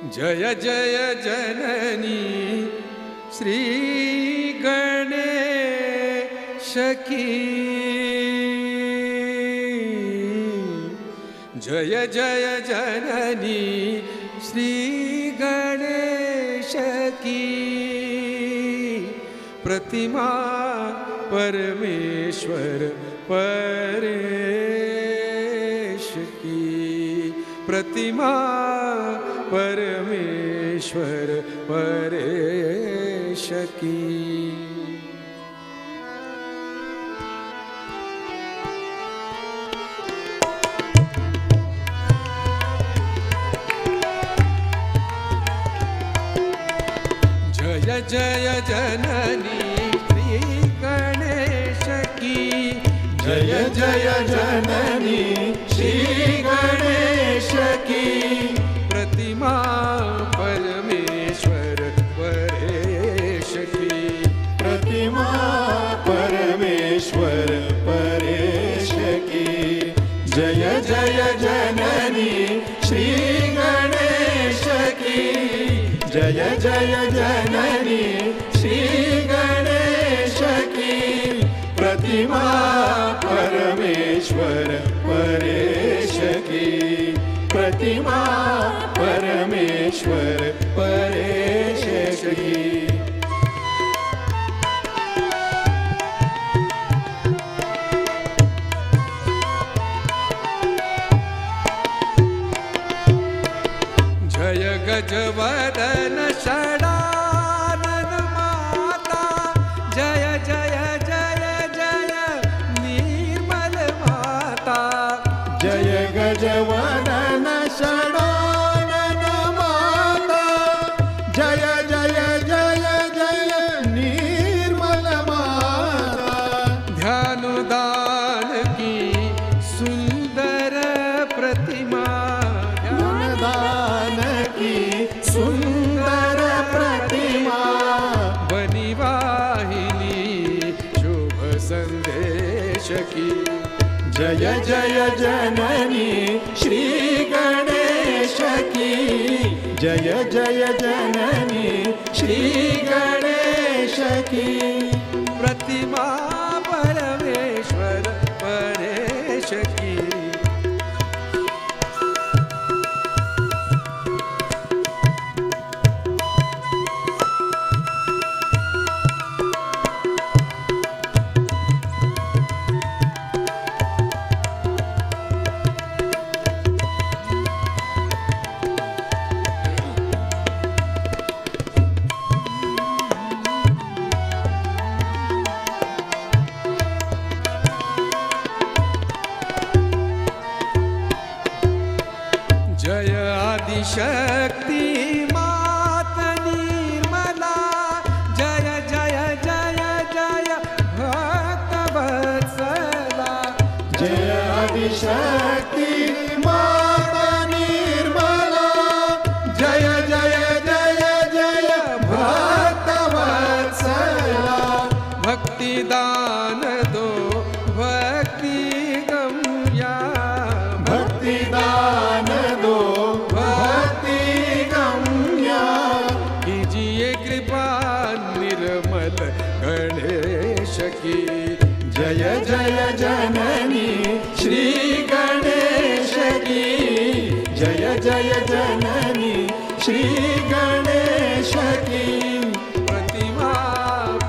जय जय जननी श्री गणेश की जय जय जननी श्री गणेश की प्रतिमा परमेश्वर परेश की प्रतिमा परमेश्वर परेश की जय जय जननी श्री गणेश की जय जय जननी श्री गणेश की प्रतिमा परमेश्वर परेश की प्रतिमा परमेश्वर परेश की जय जय जननी श्री गणेश की जय जय जननी श्री गणेश की प्रतिमा परमेश्वर परेश की प्रतिमा परमेश्वर परेश की जय गजवदन षडानन माता जय जय जय जय निर्मल माता जय गजवदन षडानन माता जय जय जय जय निर्मल माता ध्यानदान की सुंदर प्रतिमा ध्यानदान की सुंदर प्रतिमा बनिवाहिनी शुभ संदेश की जय जय जननी श्री गणेश की जय जय जननी श्री गणेश की प्रतिमा परमेश्वर परेश की जय आदिशक्ति मात निर्मला जय जय जय जय भक्तवत्सला जय आदिशक्ति माता निर्मला जय जय जय जय भक्तवत्सला भक्तिदान दो भक्ति गम्या भक्तिदान दो भक्ति गम्या कीजिए कृपा निर्मल गणेश की जय जय जननी श्री गणेश की जय जय जननी श्री गणेश की प्रतिमा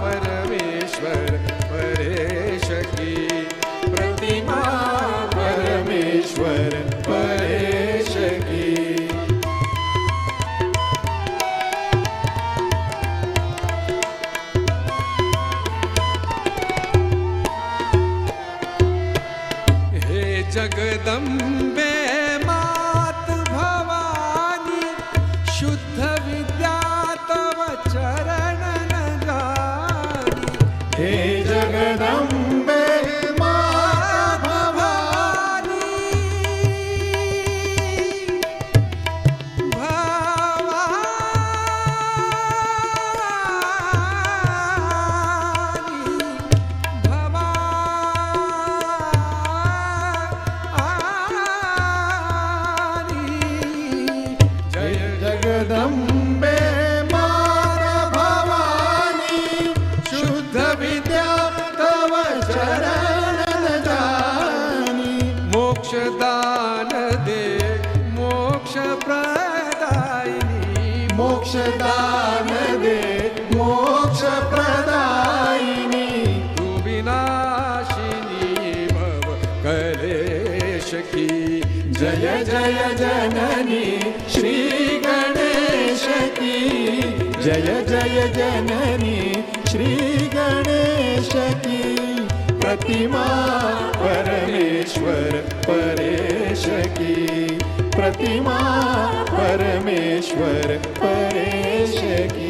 परमेश्वर परेश की प्रतिमा परमेश्वर परेश की हे जगदम्बे मात भवानी शुद्ध विद्या जगदम्बे माता भवानी शुद्ध विद्या तव चरण जानी मोक्षदान दे मोक्ष प्रदायिनी मोक्षदान दे मोक्ष प्रदायिनी तू विनाशिनी भव कलेश की जय जय जननी श्री गणेश की जय जय जननी श्री गणेश की प्रतिमा परमेश्वर परेश की प्रतिमा परमेश्वर परेश की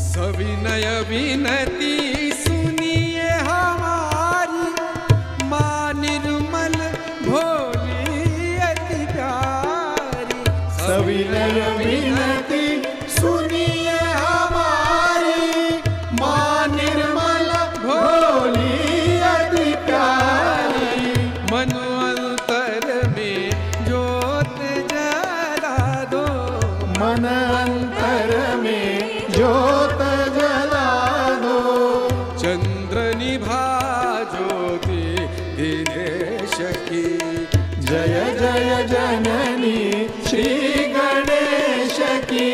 सविनय विनती सुनिए हमारी माँ निर्मल भोली अति प्यारी सविनय विनती सुनिए हमारी माँ निर्मल भोली अति प्यारी मनवंतर में ज्योत जला दो मन अंतर में ज्योत जला दो चंद्र निभा ज्योति दिनेश की जय जय जननी श्री गणेश की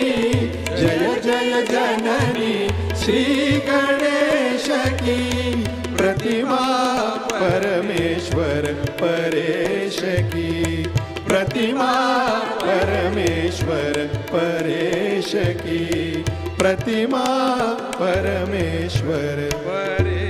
जय जय जननी श्री गणेश की प्रतिमा परमेश्वर परेश की प्रतिमा परमेश्वर परेश की प्रतिमा परमेश्वर परे